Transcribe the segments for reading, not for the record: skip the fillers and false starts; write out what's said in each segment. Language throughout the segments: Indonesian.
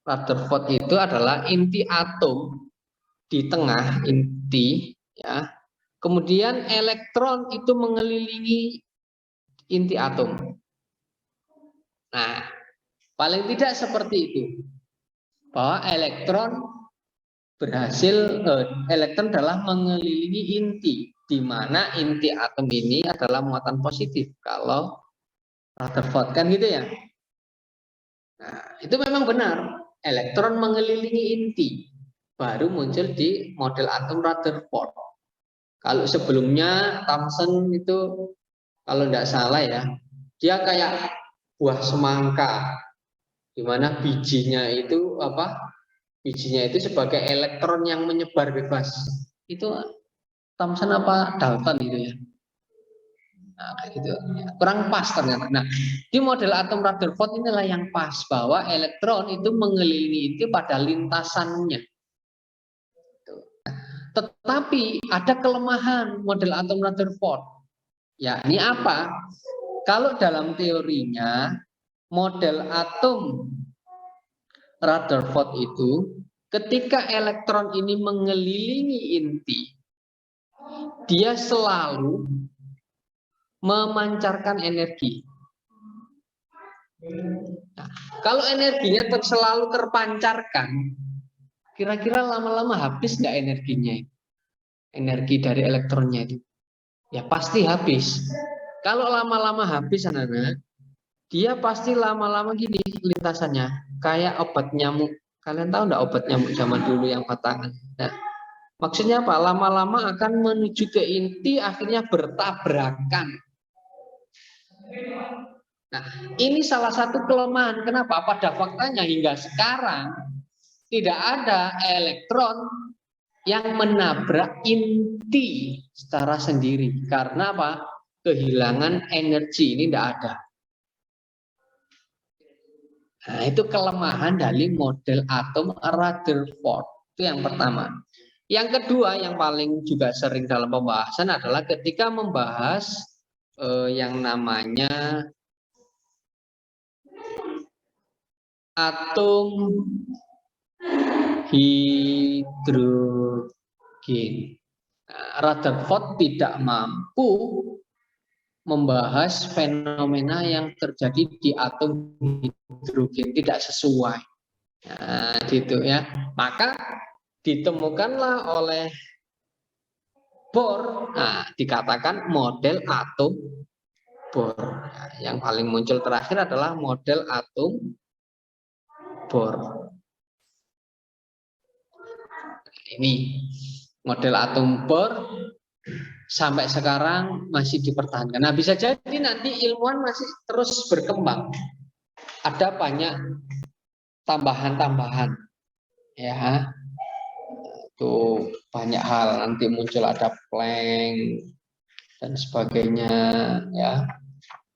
Rutherford itu adalah inti atom di tengah inti, ya. Kemudian elektron itu mengelilingi inti atom. Nah, paling tidak seperti itu. Bahwa elektron adalah mengelilingi inti, di mana inti atom ini adalah muatan positif. Kalau Rutherford kan gitu ya. Nah, itu memang benar. Elektron mengelilingi inti. Baru muncul di model atom Rutherford. Kalau sebelumnya Thomson itu, kalau tidak salah ya, dia kayak buah semangka, di mana bijinya itu bijinya itu sebagai elektron yang menyebar bebas. Itu Thomson apa Dalton itu ya. Nah, kayak gitu. Kurang pas ternyata. Nah, di model atom Rutherford inilah yang pas, bahwa elektron itu mengelilingi inti pada lintasannya. Tetapi ada kelemahan model atom Rutherford. Ya, ini apa? Kalau dalam teorinya model atom Rutherford itu ketika elektron ini mengelilingi inti, dia selalu memancarkan energi. Nah, kalau energinya selalu terpancarkan, kira-kira lama-lama habis nggak energinya? Energi dari elektronnya itu? Ya pasti habis. Kalau lama-lama habis, anak-anak, dia pasti lama-lama gini lintasannya, kayak obat nyamuk. Kalian tahu nggak obat nyamuk zaman dulu yang batangan? Nah, maksudnya apa? Lama-lama akan menuju ke inti, akhirnya bertabrakan. Nah, ini salah satu kelemahan. Kenapa? Pada faktanya hingga sekarang tidak ada elektron yang menabrak inti secara sendiri. Karena apa? Kehilangan energi ini tidak ada. Nah, itu kelemahan dari model atom Rutherford. Itu yang pertama. Yang kedua, yang paling juga sering dalam pembahasan adalah ketika membahas yang namanya atom hidrogen. Rutherford tidak mampu membahas fenomena yang terjadi di atom hidrogen, tidak sesuai. Nah, gitu ya. Maka ditemukanlah oleh Bohr, dikatakan model atom Bohr. Nah, yang paling muncul terakhir adalah model atom Bohr. Ini model atom Bohr sampai sekarang masih dipertahankan. Nah, bisa jadi nanti ilmuwan masih terus berkembang. Ada banyak tambahan-tambahan, ya. Itu banyak hal, nanti muncul ada Planck dan sebagainya, ya.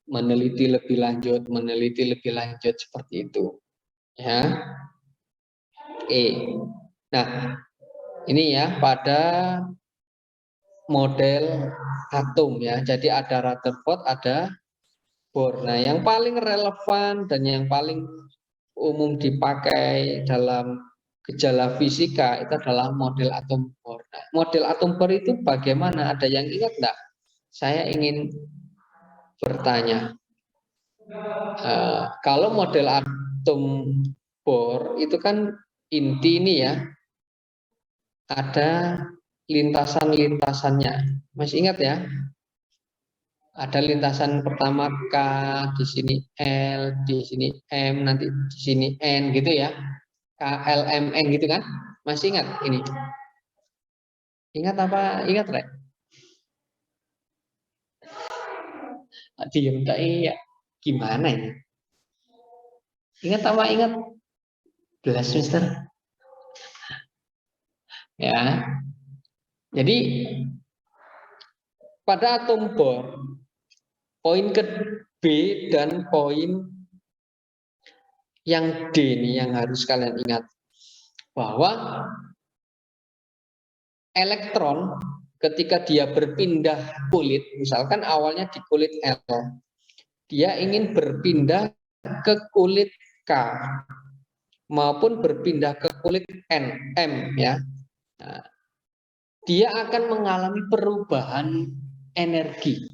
Meneliti lebih lanjut seperti itu, ya. Nah, ini ya pada model atom ya. Jadi ada Rutherford, ada Bohr. Nah, yang paling relevan dan yang paling umum dipakai dalam gejala fisika itu adalah model atom Bohr. Nah, model atom Bohr itu bagaimana? Ada yang ingat enggak? Saya ingin bertanya. Kalau model atom Bohr itu kan inti ini ya, ada lintasan-lintasannya. Masih ingat ya? Ada lintasan pertama K, di sini L, di sini M, nanti di sini N gitu ya. K, L, M, N gitu kan? Masih ingat ini? Ingat apa? Ingat, Rek? Diem tak iya. Gimana ini? Ingat apa? Ingat? Belas Mister. Ya. Jadi pada atom Bohr, poin ke B dan poin yang D nih yang harus kalian ingat, bahwa elektron ketika dia berpindah kulit, misalkan awalnya di kulit L, dia ingin berpindah ke kulit K. maupun berpindah ke kulit N, M ya. Nah, dia akan mengalami perubahan energi.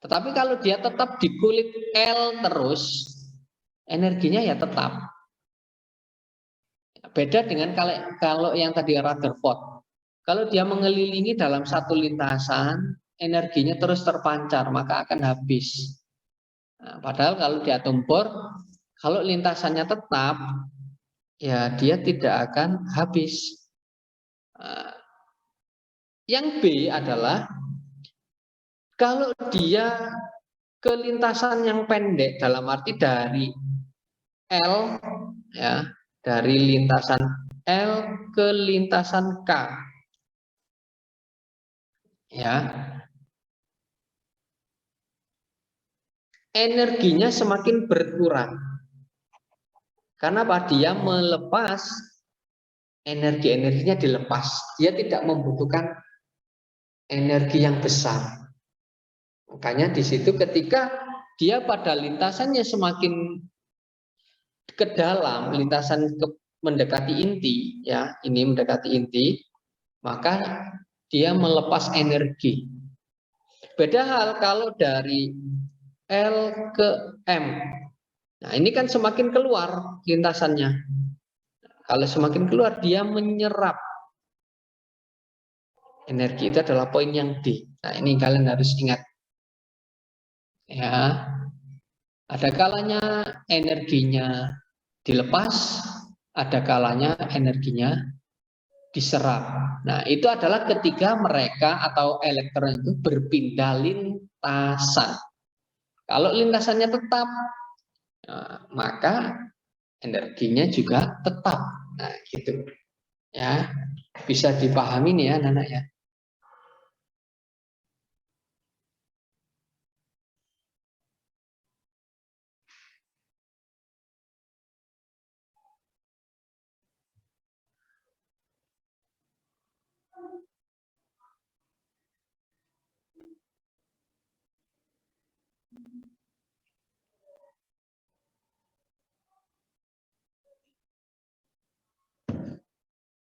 Tetapi kalau dia tetap di kulit L terus, energinya ya tetap. Beda dengan kalau yang tadi Rutherford. Kalau dia mengelilingi dalam satu lintasan, energinya terus terpancar, maka akan habis. Nah, padahal kalau di atom bor, kalau lintasannya tetap, ya dia tidak akan habis. Nah, yang B adalah kalau dia ke lintasan yang pendek, dalam arti dari L ya, dari lintasan L ke lintasan K ya, energinya semakin berkurang karena apa? Dia melepas energinya dilepas, dia tidak membutuhkan energi yang besar. Makanya di situ ketika dia pada lintasannya semakin ke dalam, lintasan mendekati inti ya, ini mendekati inti, maka dia melepas energi. Beda hal kalau dari L ke M. Nah, ini kan semakin keluar lintasannya. Kalau semakin keluar, dia menyerap energi. Itu adalah poin yang D. Nah, ini kalian harus ingat. Ya, ada kalanya energinya dilepas, ada kalanya energinya diserap. Nah, itu adalah ketika mereka atau elektron itu berpindah lintasan. Kalau lintasannya tetap, maka energinya juga tetap. Nah, gitu. Ya, bisa dipahami nih ya, anak-anak ya.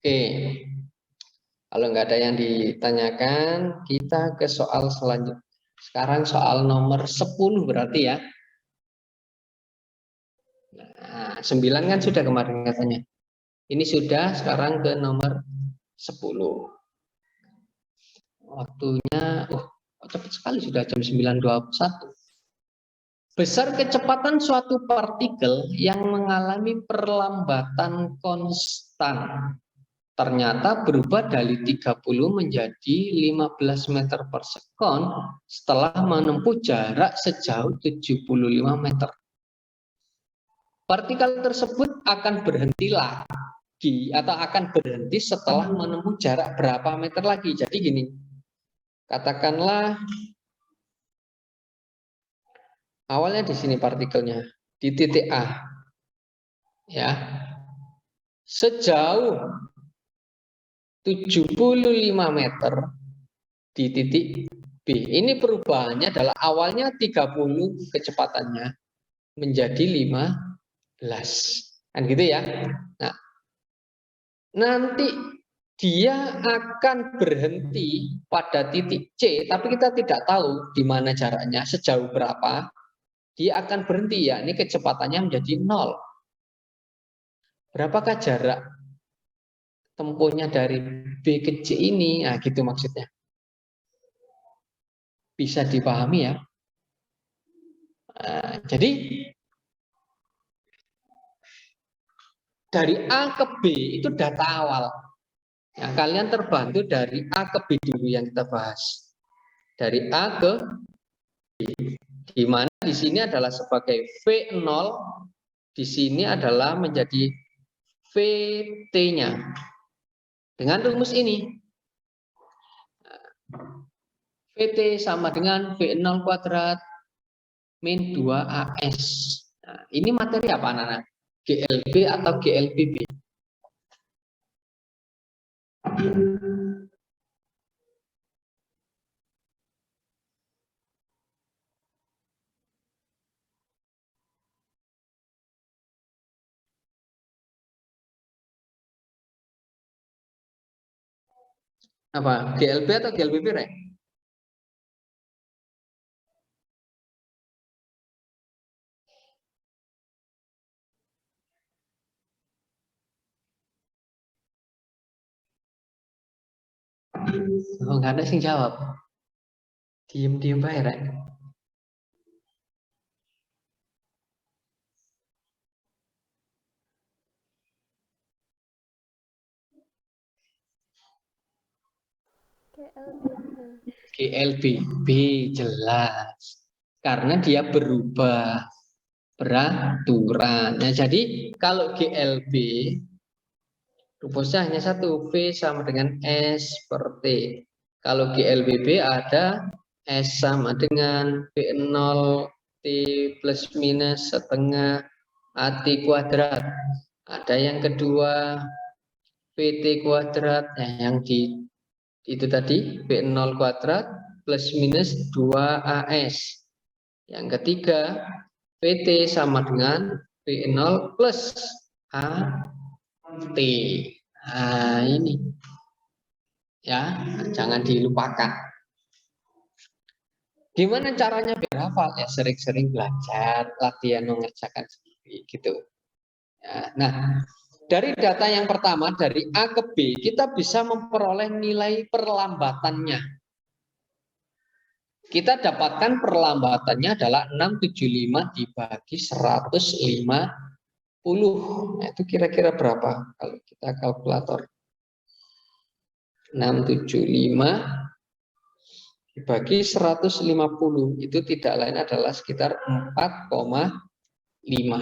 Oke. Kalau nggak ada yang ditanyakan, kita ke soal selanjutnya. Sekarang soal nomor 10 berarti ya. Nah, 9 kan sudah kemarin katanya. Ini sudah, sekarang ke nomor 10. Waktunya, cepat sekali sudah jam 9.21. Besar kecepatan suatu partikel yang mengalami perlambatan konstan ternyata berubah dari 30 menjadi 15 meter per sekon setelah menempuh jarak sejauh 75 meter. Partikel tersebut akan berhenti lagi atau akan berhenti setelah menempuh jarak berapa meter lagi. Jadi gini, katakanlah awalnya di sini partikelnya di titik A, ya, sejauh 75 meter di titik B. Ini perubahannya adalah awalnya 30 kecepatannya menjadi 15. Kan gitu ya. Nah, nanti dia akan berhenti pada titik C, tapi kita tidak tahu di mana jaraknya, sejauh berapa. Dia akan berhenti ya, ini kecepatannya menjadi 0. Berapakah jarak tempuhnya dari B ke C ini? Nah, gitu maksudnya. Bisa dipahami ya. Nah, jadi dari A ke B itu data awal. Yang kalian terbantu dari A ke B dulu yang kita bahas. Dari A ke B. Di mana di sini adalah sebagai V0, di sini adalah menjadi VT-nya. Dengan rumus ini, VT sama dengan V0 kuadrat min 2AS. Nah, ini materi apa anak-anak? GLB atau GLBB? Apa? GLB atau GLBP, Rek? Oh, nggak ada sih jawab. Diem-diem bae, Rek. GLBB jelas. Karena dia berubah peraturan. Nah, jadi kalau GLB rumusnya hanya satu, V sama dengan S per T. Kalau GLBB ada S sama dengan V0 T plus minus setengah AT kuadrat. Ada yang kedua VT kuadrat, yang di itu tadi V0 kuadrat plus minus 2AS. Yang ketiga VT sama dengan V0 plus AT. Nah, ini ya, jangan dilupakan. Gimana caranya biar hafal? Ya sering-sering belajar, latihan mengerjakan sendiri gitu. Ya, nah, dari data yang pertama dari A ke B kita bisa memperoleh nilai perlambatannya. Kita dapatkan perlambatannya adalah 675 dibagi 150. Nah, itu kira-kira berapa kalau kita kalkulator? 675 dibagi 150 itu tidak lain adalah sekitar 4,5. Nah,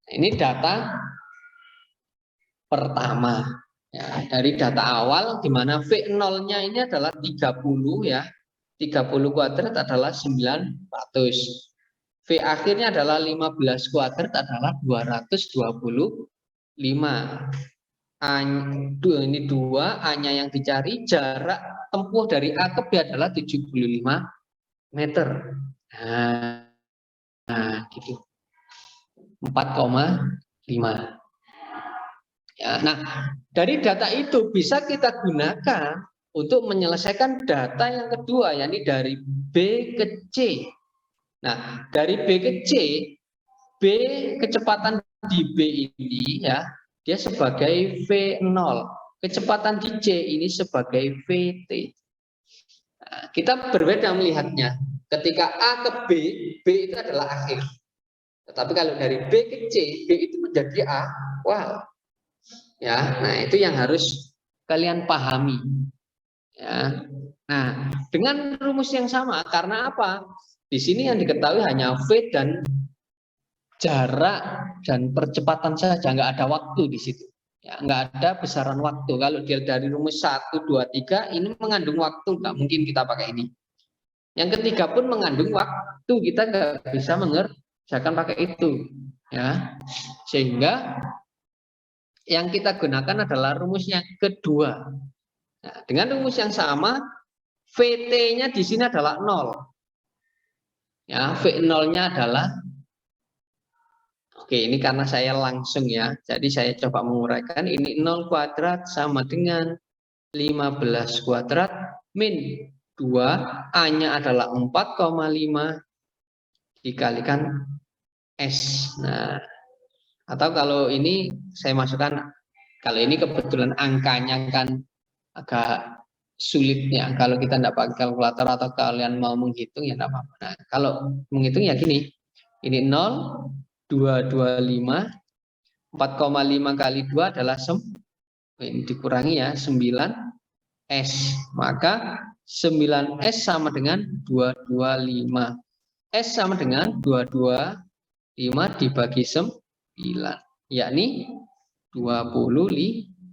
ini data pertama. Ya, dari data awal di mana V0-nya ini adalah 30 ya. 30 kuadrat adalah 900. V akhirnya adalah 15 kuadrat adalah 225. Ini 2, A-nya yang dicari, jarak tempuh dari A ke B adalah 75 meter. Nah, gitu. 4,5. Ya, nah, dari data itu bisa kita gunakan untuk menyelesaikan data yang kedua, yakni dari B ke C. Nah, dari B ke C, B kecepatan di B ini ya, dia sebagai V0. Kecepatan di C ini sebagai VT. Nah, kita berbeda melihatnya. Ketika A ke B, B itu adalah akhir. Tetapi kalau dari B ke C, B itu menjadi awal. Ya, nah itu yang harus kalian pahami. Ya. Nah, dengan rumus yang sama, karena apa? Di sini yang diketahui hanya V dan jarak dan percepatan saja, nggak ada waktu di situ. Ya, nggak ada besaran waktu. Kalau dia dari rumus 1, 2, 3, ini mengandung waktu, nggak mungkin kita pakai ini. Yang ketiga pun mengandung waktu, kita nggak bisa mengerjakan pakai itu. Ya, sehingga yang kita gunakan adalah rumus yang kedua. Nah, dengan rumus yang sama, VT-nya di sini adalah 0. Ya, V0-nya adalah, oke, ini karena saya langsung ya, jadi saya coba menguraikan, ini 0 kuadrat sama dengan 15 kuadrat min 2, A-nya adalah 4,5 dikalikan S. Nah, atau kalau ini saya masukkan, kalau ini kebetulan angkanya kan agak sulit ya. Kalau kita tidak pakai kalkulator atau kalian mau menghitung ya tidak apa-apa. Nah, kalau menghitung ya gini, ini 0, 225, 4,5 kali 2 adalah ini dikurangi ya 9 S. Maka 9S sama dengan 225. S sama dengan 225 dibagi 9, yakni 25.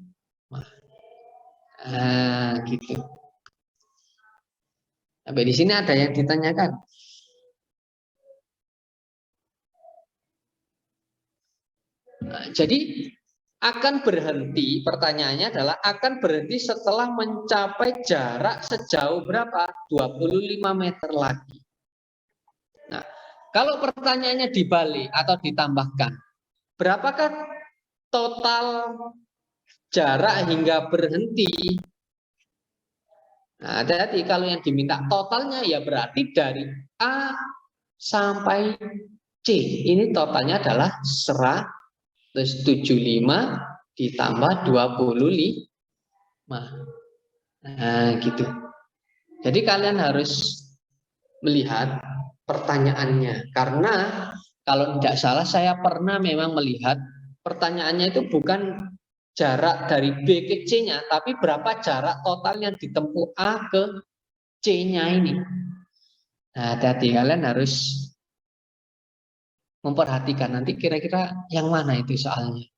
Nah, gitu. Sampai di sini ada yang ditanyakan? Nah, jadi akan berhenti, pertanyaannya adalah akan berhenti setelah mencapai jarak sejauh berapa? 25 meter lagi. Nah, kalau pertanyaannya dibalik atau ditambahkan, berapakah total jarak hingga berhenti Nah, hati-hati kalau yang diminta totalnya ya berarti dari A sampai C. Ini totalnya adalah 175 ditambah 25. Nah, gitu. Jadi kalian harus melihat pertanyaannya. Karena kalau tidak salah saya pernah memang melihat pertanyaannya itu bukan jarak dari B ke C-nya, tapi berapa jarak total yang ditempuh A ke C-nya ini. Nah, hati-hati kalian harus memperhatikan nanti kira-kira yang mana itu soalnya.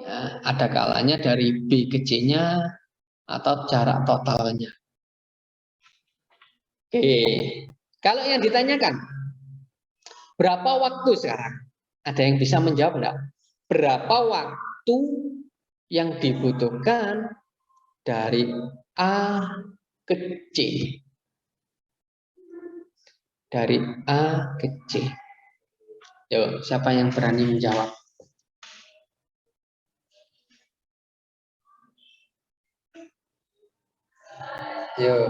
Ya, ada kalanya dari B ke C-nya atau jarak totalnya. Oke, kalau yang ditanyakan berapa waktu sekarang? Ada yang bisa menjawab enggak? Berapa waktu yang dibutuhkan dari A ke C? Dari A ke C. Yo, siapa yang berani menjawab? Yo.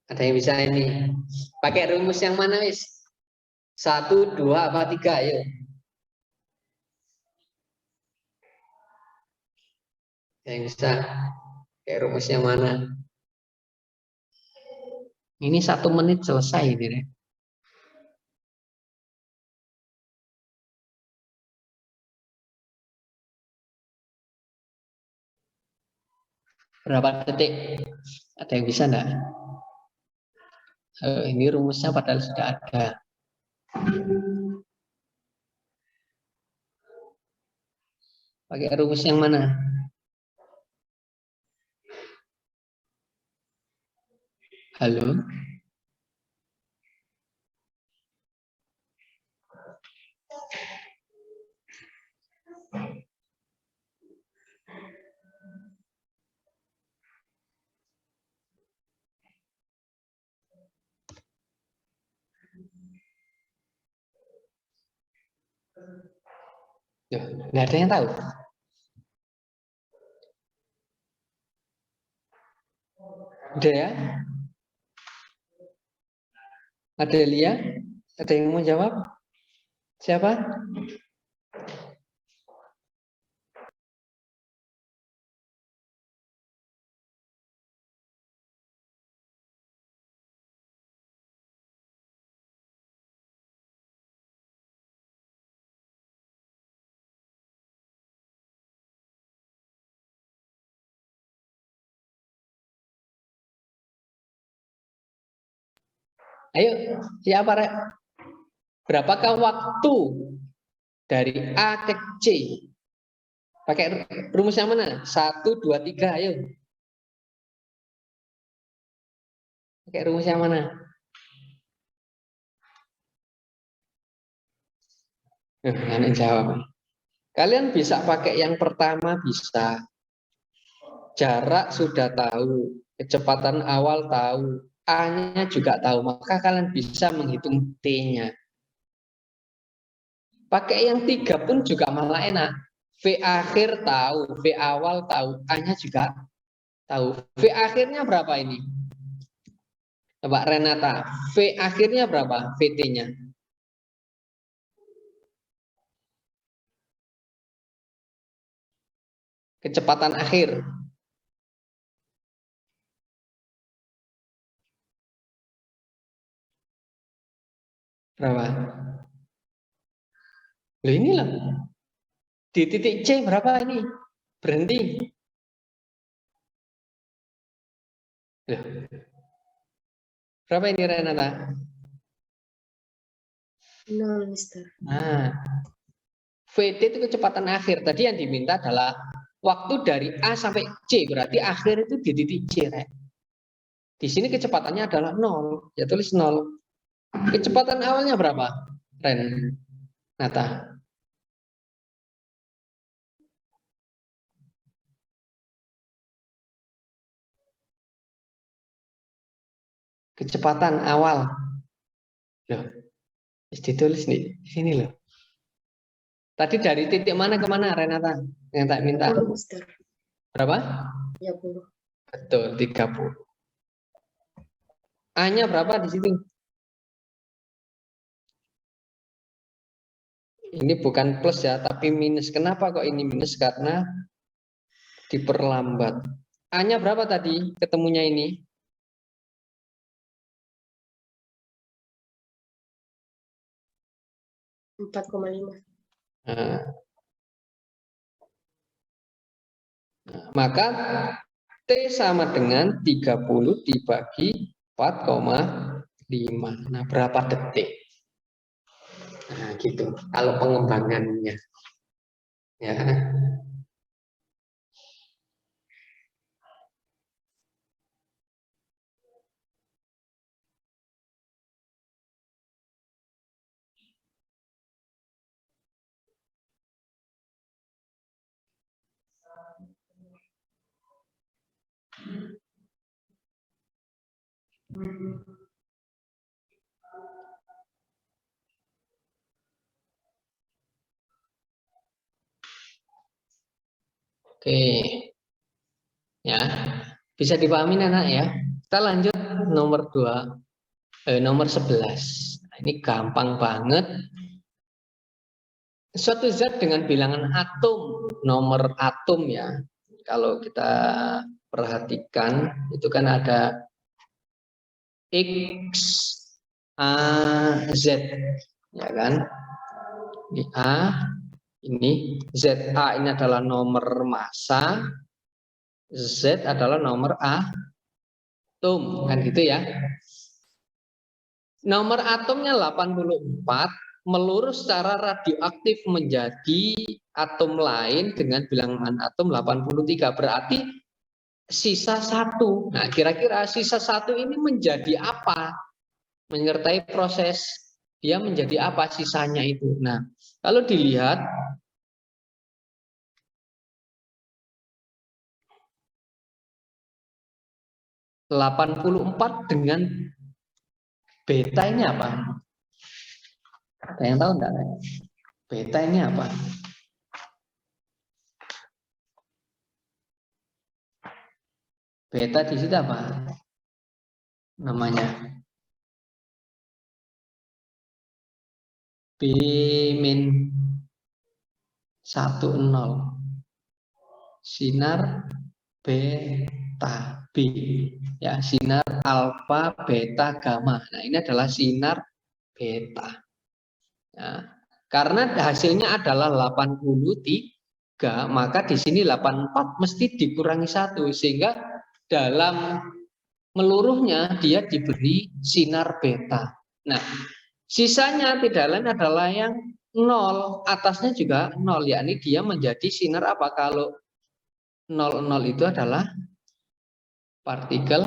Ada yang bisa ini? Pakai rumus yang mana, wis? 1, 2, apa 3? Ayo. Yang bisa? Pakai rumus yang mana? Ini 1 menit selesai ini, deh. Berapa detik? Ada yang bisa enggak? Ini rumusnya padahal sudah ada. Pakai rumus yang mana? Halo? Nggak ada yang tahu. Ada ya? Ada Lia? Ada yang mau jawab? Siapa? Ayo, siapa? Rek? Berapakah waktu dari A ke C? Pakai rumus yang mana? 1, 2, 3, ayo. Pakai rumus yang mana? Anak jawab. Kalian bisa pakai yang pertama, bisa. Jarak sudah tahu, kecepatan awal tahu, A-nya juga tahu, maka kalian bisa menghitung T-nya. Pakai yang 3 pun juga malah enak. V akhir tahu, V awal tahu, A-nya juga tahu. V akhirnya berapa ini? Coba Renata, V akhirnya berapa? VT-nya? Kecepatan akhir. Berapa? Loh inilah. Di titik C berapa ini? Berhenti. Loh, berapa ini Renata? 0, Mister. Nah, VT itu kecepatan akhir. Tadi yang diminta adalah waktu dari A sampai C. Berarti akhir itu di titik C. Rek. Di sini kecepatannya adalah 0. Ya tulis 0. Kecepatan awalnya berapa? Ren, Nata. kecepatan awal. Loh, ditulis nih, di sini loh. Tadi dari titik mana ke mana, Renata? Yang tak minta. Berapa? 30. Betul, 30. A-nya berapa di situ? Ini bukan plus ya, tapi minus. Kenapa kok ini minus? Karena diperlambat. A-nya berapa tadi ketemunya ini? 4,5. Nah, maka T sama dengan 30 dibagi 4,5. Nah, berapa detik? Nah, gitu. Kalau pengembangannya. Ya. Oke. Ya. Bisa dipahami anak ya. Kita lanjut nomor 2, nomor 11. Nah, ini gampang banget. Suatu zat dengan bilangan atom, nomor atom ya. Kalau kita perhatikan itu kan ada X, A, Z, ya kan? Ini A, ini ZA ini adalah nomor massa, Z adalah nomor atom, kan gitu ya. Nomor atomnya 84, melurus secara radioaktif menjadi atom lain dengan bilangan atom 83. Berarti sisa 1. Nah, kira-kira sisa 1 ini menjadi apa? Menyertai proses dia menjadi apa sisanya itu. Nah, kalau dilihat (84) dengan beta ini apa? Ada yang tahu enggak? Beta ini apa? Beta di situ apa? Namanya B-10. Sinar beta B. Ya, sinar alfa, beta, gamma. Nah, ini adalah sinar beta. Ya, karena hasilnya adalah 83, maka di sini 84 mesti dikurangi 1 sehingga dalam meluruhnya dia diberi sinar beta. Nah, sisanya tidak lain adalah yang 0, atasnya juga 0, yakni dia menjadi sinar apa? Kalau 00 itu adalah partikel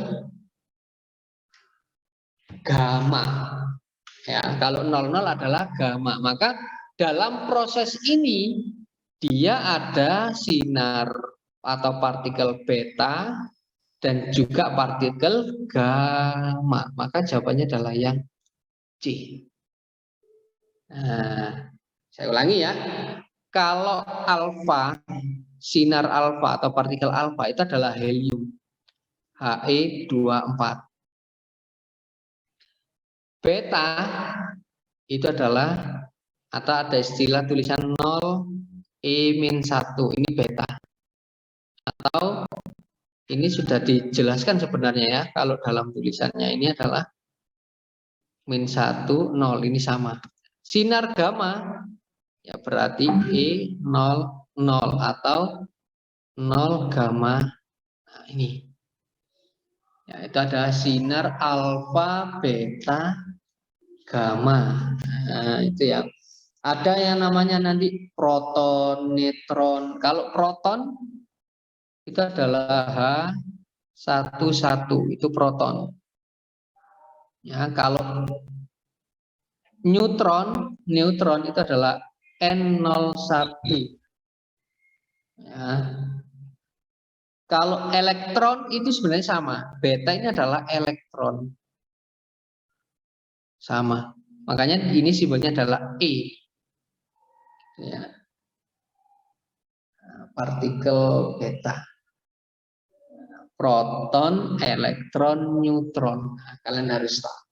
gamma. Ya, kalau 00 adalah gamma, maka dalam proses ini dia ada sinar atau partikel beta dan juga partikel gamma. Maka jawabannya adalah yang C. Nah, saya ulangi ya. Kalau alfa, sinar alfa atau partikel alfa itu adalah helium, He24. Beta itu adalah, atau ada istilah tulisan 0E-1, ini beta. Atau ini sudah dijelaskan sebenarnya ya, kalau dalam tulisannya ini adalah -1, 0, ini sama. Sinar gamma ya berarti E00 atau 0 gamma. Nah, ini ya, itu ada sinar alfa, beta, gamma. Nah, itu ya. Ada yang namanya nanti proton, neutron. Kalau proton itu adalah H11, itu proton. Ya, kalau neutron itu adalah N01. Ya. Kalau elektron itu sebenarnya sama. Beta ini adalah elektron. sama. Makanya ini simbolnya adalah E. Ya. Partikel beta. Proton, elektron, neutron. Nah, kalian harus tahu.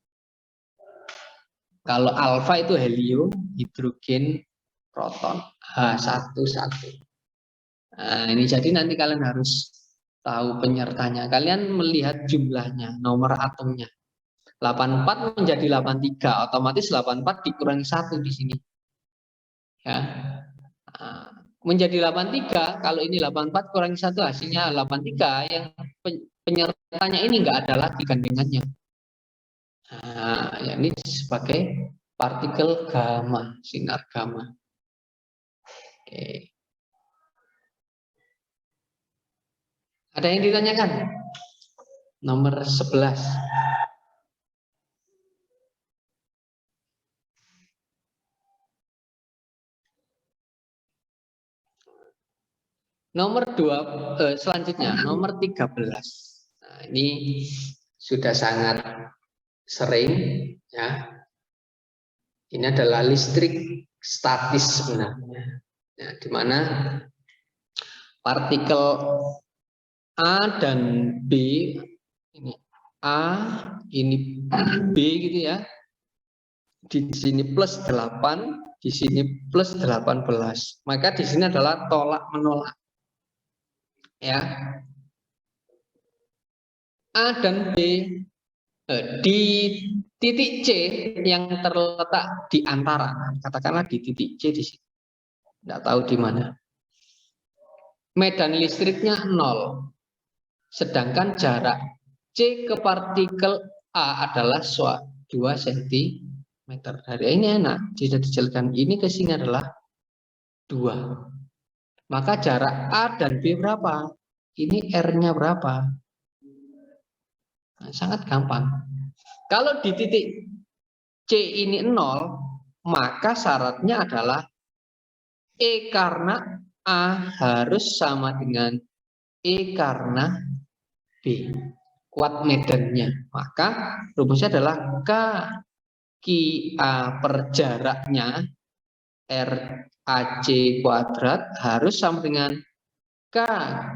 Kalau alfa itu helium, hidrogen, proton. H11. Nah, ini jadi nanti kalian harus tahu penyertanya. Kalian melihat jumlahnya, nomor atomnya. 84 menjadi 83, otomatis 84 dikurangi 1 di sini. Ya. Nah, menjadi 83, kalau ini 84 kurangi 1 hasilnya 83, yang penyertanya ini enggak ada lagi gandengannya. Nah, ya ini sebagai partikel gamma, sinar gamma. Oke. Ada yang ditanyakan? Nomor 11. Nomor 2, selanjutnya nomor 13. Nah, ini sudah sangat sering ya. Ini adalah listrik statis sebenarnya. Ya, di mana partikel A dan B, ini A, ini B gitu ya. Di sini plus 8, di sini plus 18. Maka di sini adalah tolak menolak. Ya. A dan B di titik C yang terletak di antara, katakanlah di titik C di sini. Tidak tahu di mana. Medan listriknya 0. Sedangkan jarak C ke partikel A adalah 2 cm. Dari ini enak, tidak dijelaskan. Ini ke sini adalah 2. Maka jarak A dan B berapa? Ini R-nya berapa? Nah, sangat gampang. Kalau di titik C ini 0, maka syaratnya adalah E karena A harus sama dengan E karena B. Kuat medannya. Maka rumusnya adalah K QA per jaraknya RAC kuadrat harus sama dengan K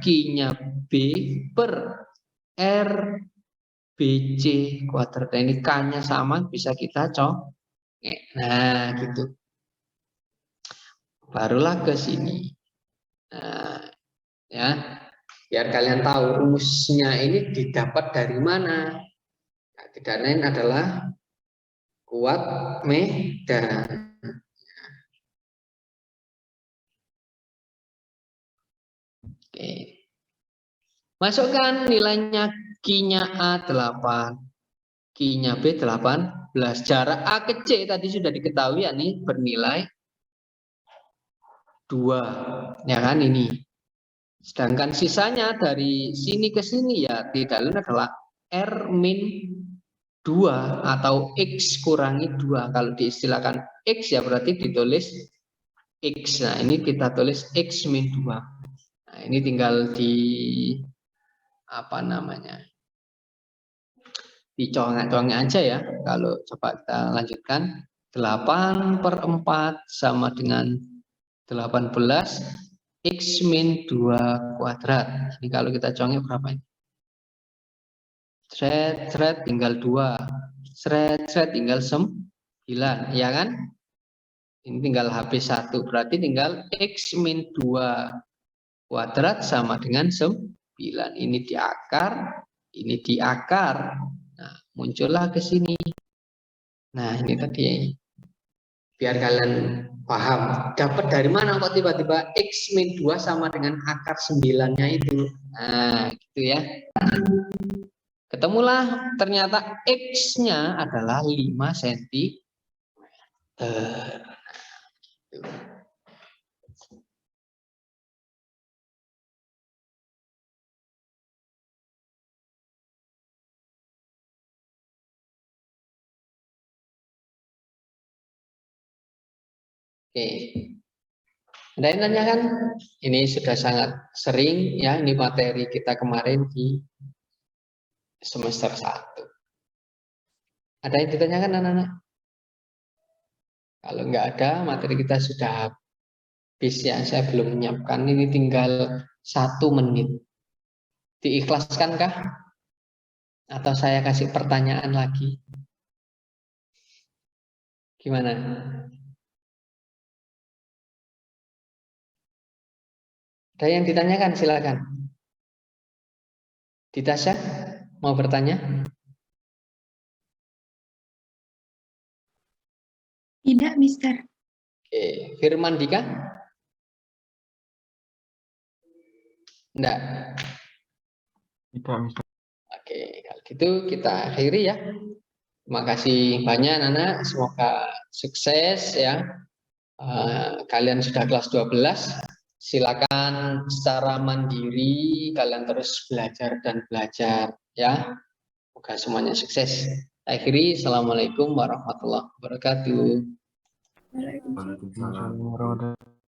Q-nya B per R BC kuadrat. Nah, ini K-nya sama, bisa kita cok. Nah, gitu. Barulah ke sini. Nah, ya, biar kalian tahu rumusnya ini didapat dari mana. Nah, tidak lain adalah kuat medan. Oke. Masukkan nilainya Q-nya A 8. Q-nya B 18. Jarak A ke C tadi sudah diketahui, ya, nih bernilai 2. Ya kan ini. Sedangkan sisanya dari sini ke sini ya tidak lain adalah R min 2 atau X kurangi 2. Kalau diistilahkan X ya berarti ditulis X. Nah, ini kita tulis X min 2. Nah, ini tinggal di apa namanya? Dicongak-congak aja ya. Kalau coba kita lanjutkan, 8/4 sama dengan 18 X min 2 kuadrat. Ini kalau kita congak berapa ini? Seret tinggal 2. Seret tinggal 9, ya kan? Ini tinggal habis 1, berarti tinggal X min 2 kuadrat sama dengan 9. Ini di akar, ini di akar. Nah, muncullah ke sini. Nah, ini tadi biar kalian paham. Dapat dari mana kok tiba-tiba X min 2 sama dengan akar 9-nya itu. Nah, gitu ya. Ketemulah ternyata X-nya adalah 5 cm. Oke. Ada yang nanya kan? Ini sudah sangat sering ya, ini materi kita kemarin di semester 1. Ada yang ditanyakan anak-anak? Kalau nggak ada, materi kita sudah habis ya. Saya belum menyiapkan. Ini tinggal 1 menit. Diikhlaskan kah? Atau saya kasih pertanyaan lagi? Gimana? Ada yang ditanyakan? Silakan. Ditasya, mau bertanya? Tidak, Mister. Oke. Firman Dika? Enggak. Tidak, Mister. Oke, kalau gitu kita akhiri ya. Terima kasih banyak anak-anak. Semoga sukses ya. Kalian sudah kelas 12. Silakan secara mandiri kalian terus belajar dan belajar ya. Semoga semuanya sukses. Akhiri, assalamualaikum warahmatullahi wabarakatuh. Waalaikumsalam. Waalaikumsalam warahmatullahi wabarakatuh.